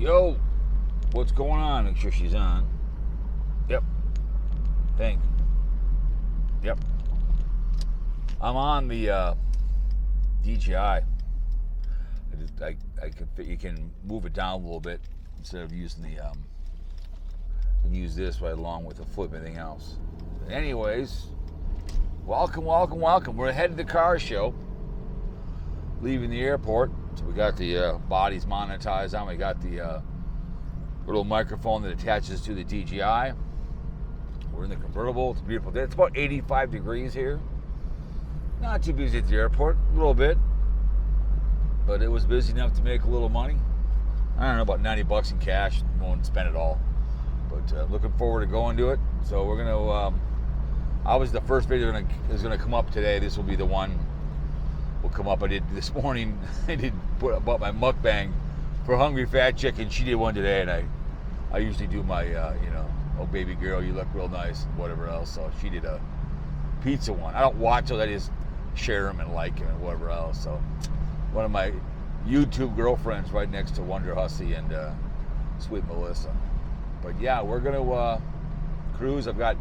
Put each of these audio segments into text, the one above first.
Yo, what's going on? Make sure she's on. Yep. Yep. I'm on the DJI. You can move it down a little bit instead of using the use this right along with the flip and everything else. Anyways, welcome. We're headed to the car show. Leaving the airport. So we got the bodies monetized on. We got the little microphone that attaches to the DJI. We're in the convertible. It's a beautiful day. It's about 85 degrees here. Not too busy at the airport, a little bit. But it was busy enough to make a little money. I don't know, about 90 bucks in cash. Won't spend it all. But looking forward to going to it. So we're going to, obviously the first video is going to come up today. This will be the one will come up. I did this morning. I bought my mukbang for Hungry Fat Chicken. She did one today, and I usually do my, oh baby girl, you look real nice, and whatever else. So she did a pizza one. I don't watch those. I just share them and like them and whatever else. So one of my YouTube girlfriends right next to Wonder Hussy and Sweet Melissa. But yeah, we're gonna cruise. I've got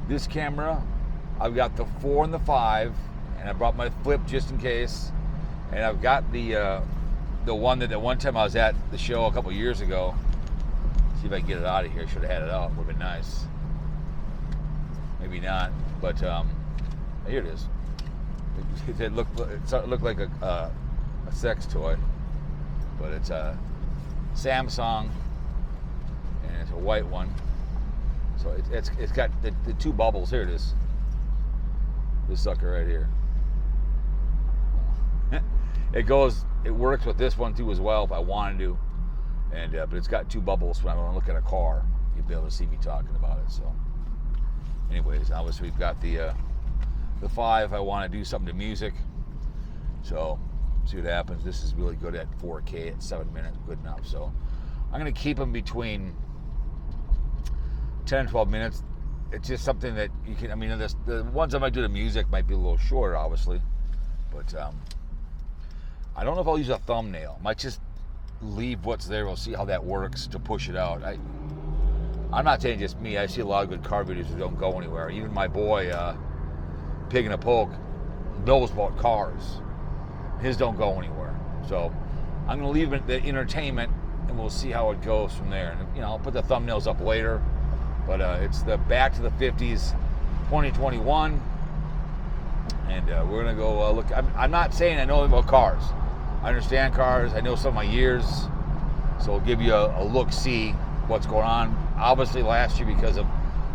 this camera. I've got the 4 and the 5. And I brought my flip just in case. And I've got the one that one time I was at the show a couple years ago. See if I can get it out of here. Should have had it out. Would have been nice. Maybe not. But here it is. It looked like a sex toy. But it's a Samsung. And it's a white one. So it's got the two bubbles. Here it is. This sucker right here. It works with this one too as well if I wanted to, and but it's got two bubbles. When I want to look at a car, you'll be able to see me talking about it. So, anyways, obviously we've got the 5. If I want to do something to music, so see what happens. This is really good at 4K at 7 minutes, good enough. So, I'm gonna keep them between 10 and 12 minutes. It's just something that you can. I mean, the ones I might do to music might be a little shorter, obviously, but. I don't know if I'll use a thumbnail. Might just leave what's there. We'll see how that works to push it out. I'm not saying just me. I see a lot of good car videos that don't go anywhere. Even my boy, Pig and a Poke, knows about cars. His don't go anywhere. So I'm going to leave it the entertainment, and we'll see how it goes from there. And I'll put the thumbnails up later. But it's the Back to the 50's 2021. And we're going to go look. I'm not saying I know about cars. I understand cars. I know some of my years. So I'll give you a look-see what's going on. Obviously, last year, because of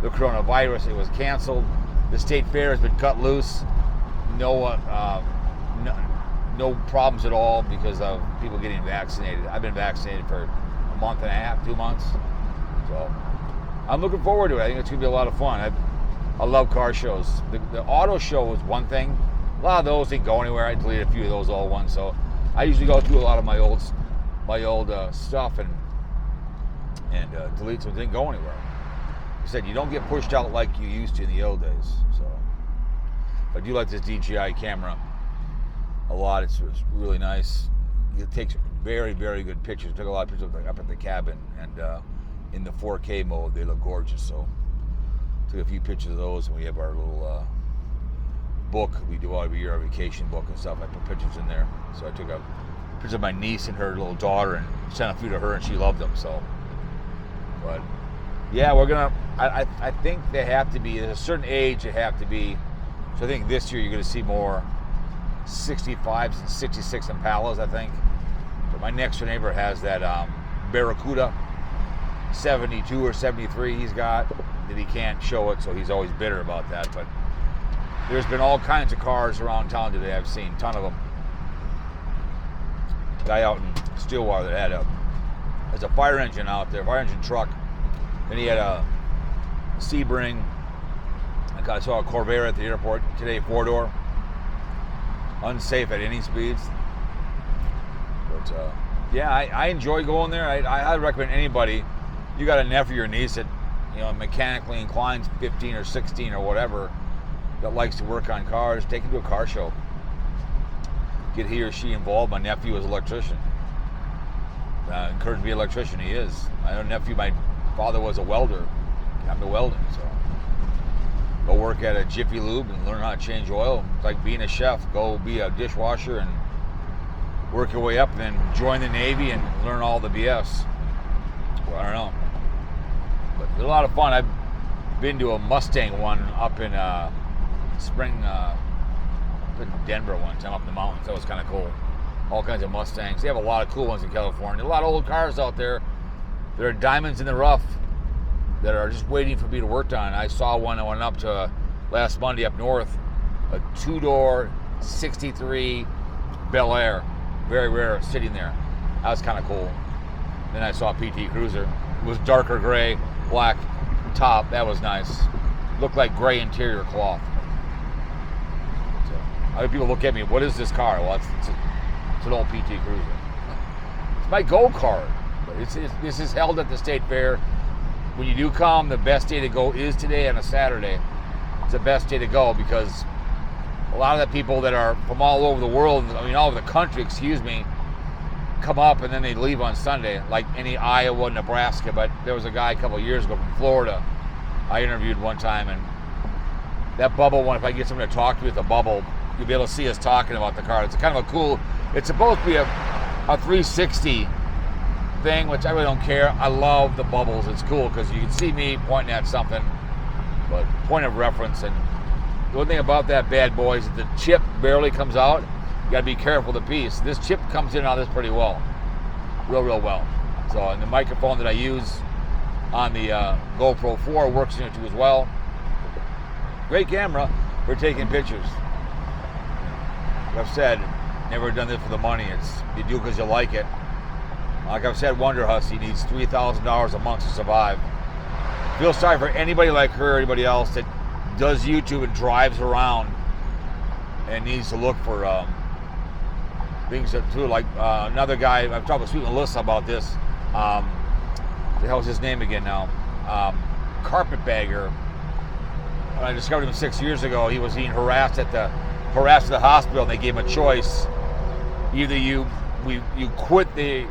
the coronavirus, it was canceled. The state fair has been cut loose. No problems at all because of people getting vaccinated. I've been vaccinated for a month and a half, 2 months. So I'm looking forward to it. I think it's going to be a lot of fun. I love car shows. The auto show was one thing. A lot of those didn't go anywhere. I deleted a few of those all at once. So I usually go through a lot of my old stuff and delete some. Didn't go anywhere. Like I said, you don't get pushed out like you used to in the old days. So I do like this DJI camera a lot. It's really nice. It takes very, very good pictures. Took a lot of pictures up at the cabin, and in the 4K mode, they look gorgeous. So. Took a few pictures of those, and we have our little book we do all every year, our vacation book and stuff. I put pictures in there. So I took a picture of my niece and her little daughter and sent a few to her, and she loved them. So, but yeah, we're gonna. I think they have to be at a certain age. They have to be. So I think this year you're gonna see more 65s and 66 Impalas. I think. But my next door neighbor has that Barracuda 72 or 73. He's got. That he can't show it, so he's always bitter about that. But there's been all kinds of cars around town today. I've seen a ton of them. Guy out in Stillwater that had there's a fire engine out there, fire engine truck. Then he had a Sebring. I saw a Corvair at the airport today, 4-door. Unsafe at any speeds. But yeah, I enjoy going there. I recommend anybody. You got a nephew or niece that mechanically inclined, 15 or 16 or whatever, that likes to work on cars, take him to a car show. Get he or she involved. My nephew is an electrician. encouraged to be an electrician. He is. I have a nephew, my father was a welder. I'm to welding, so go work at a Jiffy Lube and learn how to change oil. It's like being a chef. Go be a dishwasher and work your way up, and then join the Navy and learn all the BS. Well, I don't know, but it's a lot of fun. I've been to a Mustang one up in in Denver one time, up in the mountains. That was kind of cool. All kinds of Mustangs. They have a lot of cool ones in California. A lot of old cars out there. There are diamonds in the rough that are just waiting for me to work on. I saw one I went up to last Monday up north, a 2-door 63 Bel Air, very rare, sitting there. That was kind of cool. Then I saw a PT Cruiser. It was darker gray, black top. That was nice. Looked like gray interior cloth. So, other people look at me, what is this car? Well, it's an old PT Cruiser. It's my go-kart. This is held at the state fair. When you do come, the best day to go is today on a Saturday. It's the best day to go because a lot of the people that are from all over the world, I mean all over the country, come up and then they leave on Sunday, like any Iowa, Nebraska. But there was a guy a couple of years ago from Florida I interviewed one time, and that bubble one, if I get someone to talk to me at the bubble, you'll be able to see us talking about the car. It's kind of a cool, it's supposed to be a 360 thing, which I really don't care. I love the bubbles. It's cool because you can see me pointing at something, but point of reference. And the one thing about that bad boy is that the chip barely comes out. You got to be careful with the piece. This chip comes in on this pretty well, real well. So, and the microphone that I use on the GoPro 4 works in it too as well. Great camera for taking pictures. Like I've said, never done this for the money. You do it because you like it. Like I've said, Wonder Hussy needs $3,000 a month to survive. Feel sorry for anybody like her or anybody else that does YouTube and drives around and needs to look for things that too. Like another guy, I've talked with Sweet Melissa about this. The hell's his name again now? Carpetbagger. When I discovered him 6 years ago, he was being harassed at the hospital, and they gave him a choice. Either you quit the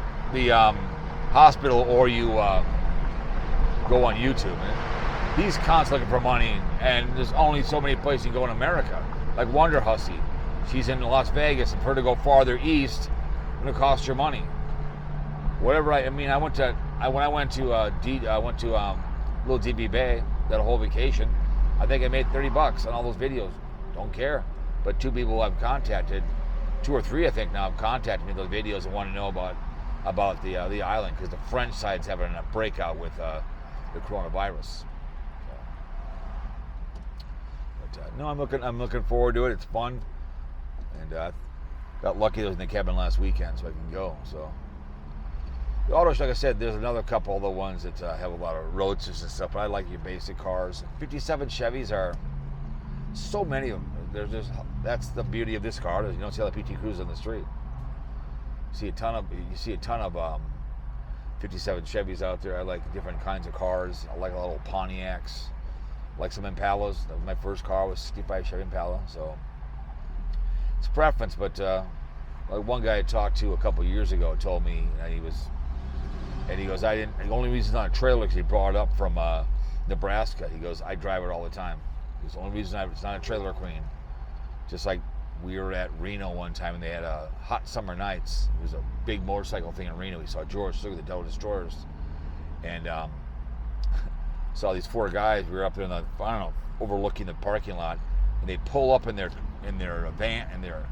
hospital or you go on YouTube. And he's constantly looking for money, and there's only so many places you can go in America. Like Wonder Hussy, she's in Las Vegas, and for her to go farther east, it's going to cost her money. Whatever. I went to Little DB Bay that whole vacation. I think I made $30 on all those videos. Don't care. But 2 people I've contacted, 2 or 3 I think now have contacted me those videos and want to know about the island, because the French side's having a breakout with the coronavirus. So, but no, I'm looking forward to it. It's fun, and got lucky. I was in the cabin last weekend, so I can go. So the autos, like I said, there's another couple other ones that have a lot of roadsters and stuff. But I like your basic cars. 57 Chevys are so many of them. That's the beauty of this car. You don't see a lot of PT Cruisers on the street. You see a ton of 57 Chevys out there. I like different kinds of cars. I like a little Pontiacs. I like some Impalas. That was my first car, was 65 Chevy Impala. So it's preference, but like one guy I talked to a couple years ago told me he goes, the only reason it's not a trailer because he brought it up from Nebraska. He goes, I drive it all the time. It's the only reason it's not a trailer queen. Just like we were at Reno one time and they had a hot summer nights. It was a big motorcycle thing in Reno. We saw George Stewart, the Delta Destroyers, and saw these 4 guys. We were up there in overlooking the parking lot, and they pull up in their van, in their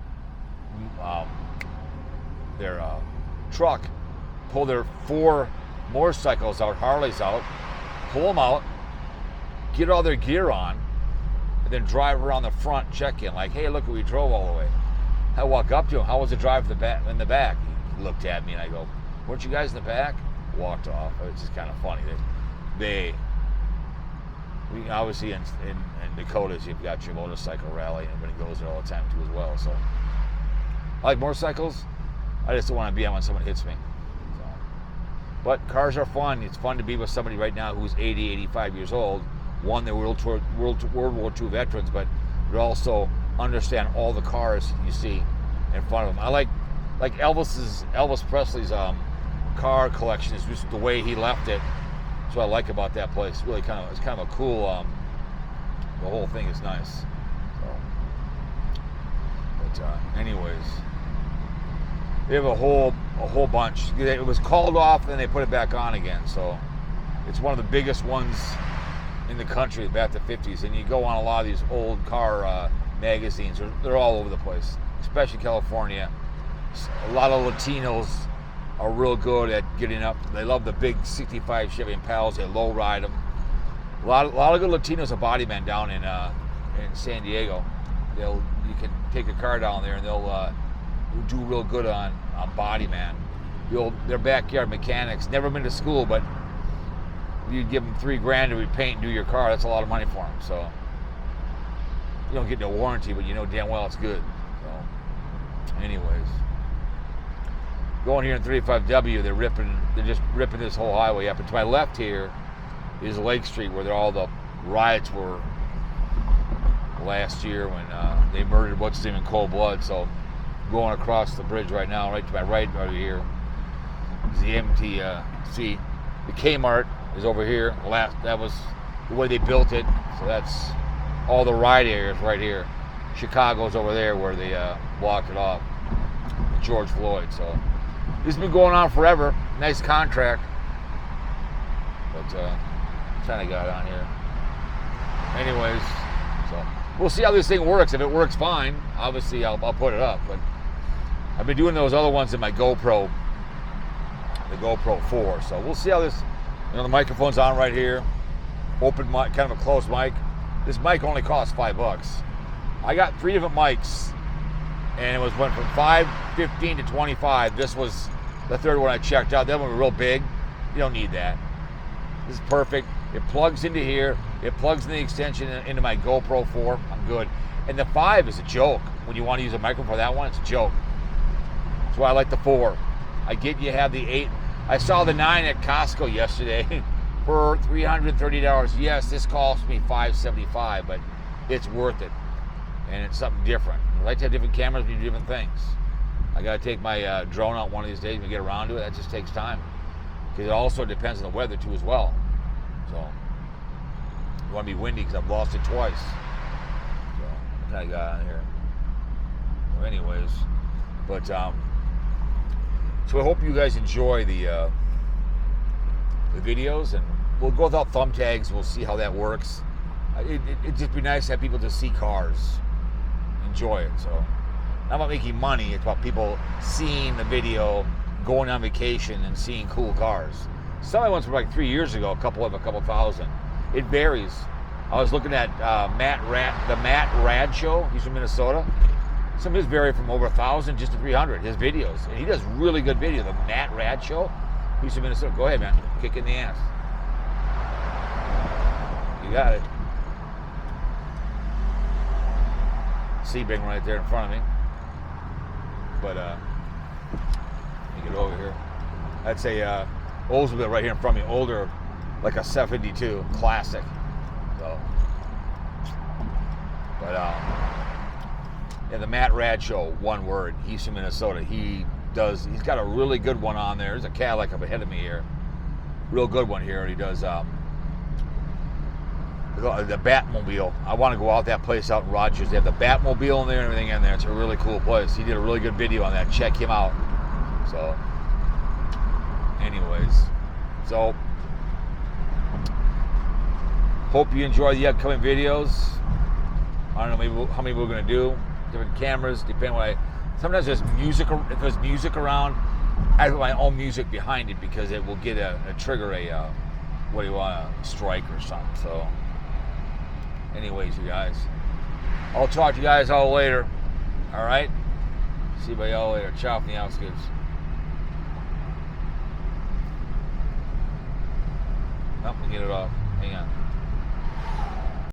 truck, pull their 4 motorcycles out, Harleys out, pull them out, get all their gear on, and then drive around the front, check in, like, hey, look, we drove all the way. I walk up to him, how was the drive in the back? He looked at me and I go, weren't you guys in the back? Walked off. It's just kind of funny. We obviously in Dakotas, you've got your motorcycle rally, and everybody goes there all the time too as well. So I like motorcycles. I just don't want to be on when someone hits me. So. But cars are fun. It's fun to be with somebody right now who's 80, 85 years old. One, they're World War II veterans, but they also understand all the cars you see in front of them. I like Elvis Presley's car collection is just the way he left it. That's what I like about that place. Really it's kind of a cool, the whole thing is nice. So, but anyways, they have a whole bunch. It was called off and then they put it back on again. So it's one of the biggest ones in the country, back to 50s. And you go on a lot of these old car magazines. They're all over the place, especially California. A lot of Latinos are real good at getting up. They love the big 65 Chevy Impalas. They low ride them. A lot of good Latinos are body men down in San Diego. You can take a car down there and they'll do real good on body man. Their backyard mechanics. Never been to school, but you give them $3,000 to repaint and do your car. That's a lot of money for them. So you don't get no warranty, but you know damn well it's good. So, anyways. Going here in 35W, they're just ripping this whole highway up. And to my left here is Lake Street, where all the riots were last year when they murdered what's his name in cold blood. So going across the bridge right now, right to my right over here is the MTC. The Kmart is over here. That was the way they built it. So that's all the riot areas right here. Chicago's over there where they blocked it off. George Floyd. So this has been going on forever. Nice contract. But trying to get on here. Anyways, so we'll see how this thing works. If it works fine, obviously I'll put it up. But I've been doing those other ones in my GoPro, the GoPro 4. So we'll see how this, the microphone's on right here. Open mic, kind of a close mic. This mic only costs $5. I got 3 different mics, and it went from $5.15 to $25. This was the third one I checked out. That one was real big. You don't need that. This is perfect. It plugs into here. It plugs in the extension into my GoPro 4. I'm good. And the 5 is a joke. When you want to use a microphone for that one, it's a joke. That's why I like the 4. I get you have the 8. I saw the 9 at Costco yesterday for $330. Yes, this cost me $575, but it's worth it. And it's something different. I like to have different cameras and do different things. I got to take my drone out one of these days and get around to it. That just takes time. Because it also depends on the weather too as well. So, you want to be windy because I've lost it twice. So, I got on here. So anyways, but so I hope you guys enjoy the videos, and we'll go without thumb tags. We'll see how that works. It'd just be nice to have people to see cars, enjoy it. So, not about making money. It's about people seeing the video, going on vacation, and seeing cool cars. Some I went from like 3 years ago, a couple thousand. It varies. I was looking at the Matt Rad show. He's from Minnesota. Some of his vary from over 1,000 just to 300. His videos, and he does really good video. The Matt Rad show. He's from Minnesota. Go ahead, man. Kick in the ass. You got it. Sebring right there in front of me. But let me get over here. That's a Oldsmobile right here in front of me. Older, like a 72 classic. So, but yeah, the Matt Rad show. One word. He's from Minnesota. He's got a really good one on there. There's a Cadillac up ahead of me here. Real good one here. And he does the Batmobile. I want to go out that place out in Rogers. They have the Batmobile in there and everything in there. It's a really cool place. He did a really good video on that. Check him out. So, anyways, so hope you enjoy the upcoming videos. I don't know how many we're going to do. Different cameras, depending on sometimes there's music. If there's music around, I put my own music behind it because it will get a trigger a strike or something. So, anyways, you guys, I'll talk to you guys all later. All right, see you y'all later. Ciao from the outskirts. Let me get it off. Hang on.